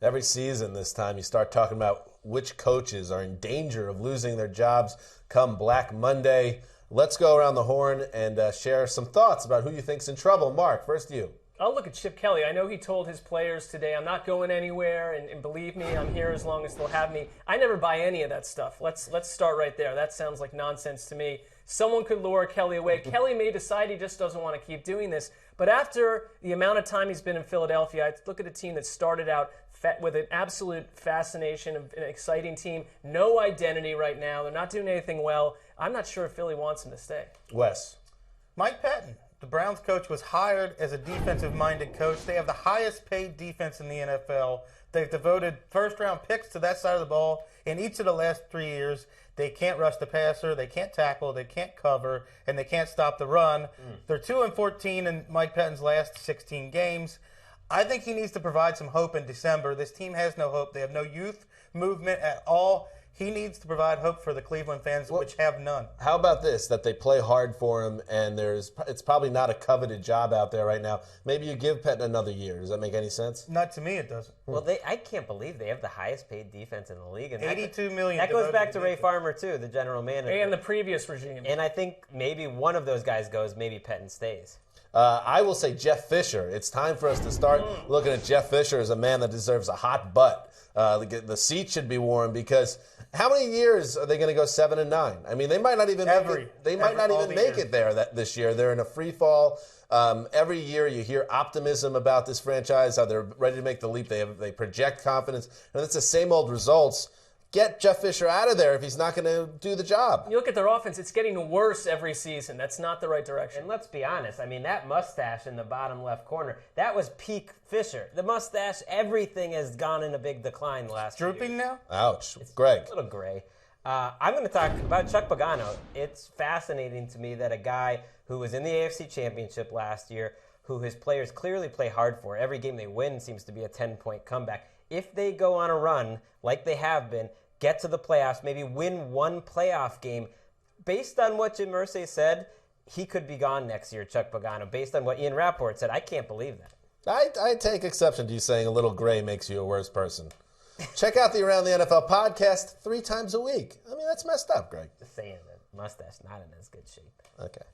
Every season this time you start talking about which coaches are in danger of losing their jobs come Black Monday. Let's go around the horn and share some thoughts about who you think's in trouble. Mark, first you. I'll look at Chip Kelly. I know he told his players today, I'm not going anywhere, and believe me, I'm here as long as they'll have me. I never buy any of that stuff. Let's start right there. That sounds like nonsense to me. Someone could lure Kelly away. Kelly may decide he just doesn't want to keep doing this. But after the amount of time he's been in Philadelphia, I look at a team that started out with an absolute fascination, of an exciting team, no identity right now. They're not doing anything well. I'm not sure if Philly wants him to stay. Wes. Mike Pettin, the Browns coach, was hired as a defensive-minded coach. They have the highest-paid defense in the NFL. They've devoted first-round picks to that side of the ball in each of the last 3 years. They can't rush the passer, they can't tackle, they can't cover, and they can't stop the run. They're 2-14 in Mike Pettin's last 16 games. I think he needs to provide some hope in December. This team has no hope. They have no youth movement at all. He needs to provide hope for the Cleveland fans, which have none. How about this, that they play hard for him, and it's probably not a coveted job out there right now. Maybe you give Pettin another year. Does that make any sense? Not to me, it doesn't. Well, I can't believe they have the highest paid defense in the league. And $82 million. That goes back to Ray Farmer, too, the general manager. And the previous regime. And I think maybe one of those guys goes, maybe Pettin stays. I will say Jeff Fisher. It's time for us to start looking at Jeff Fisher as a man that deserves a hot butt. The seat should be warm because how many years are they going to go 7-9? I mean, they might not even make it there this year. They're in a free fall. Every year you hear optimism about this franchise, how they're ready to make the leap. They project confidence, and it's the same old results. Get Jeff Fisher out of there if he's not going to do the job. You look at their offense, it's getting worse every season. That's not the right direction. And let's be honest, I mean, that mustache in the bottom left corner, that was peak Fisher. The mustache, everything has gone in a big decline the last Drooping few years. now? Ouch. Greg. A little gray. I'm going to talk about Chuck Pagano. It's fascinating to me that a guy who was in the AFC Championship last year, who his players clearly play hard for, every game they win seems to be a 10-point comeback. If they go on a run like they have been, get to the playoffs, maybe win one playoff game. Based on what Jim Irsay said, he could be gone next year, Chuck Pagano. Based on what Ian Rappaport said, I can't believe that. I take exception to you saying a little gray makes you a worse person. Check out the Around the NFL podcast 3 times a week. I mean, that's messed up, Greg. Just saying that mustache not in as good shape. Okay.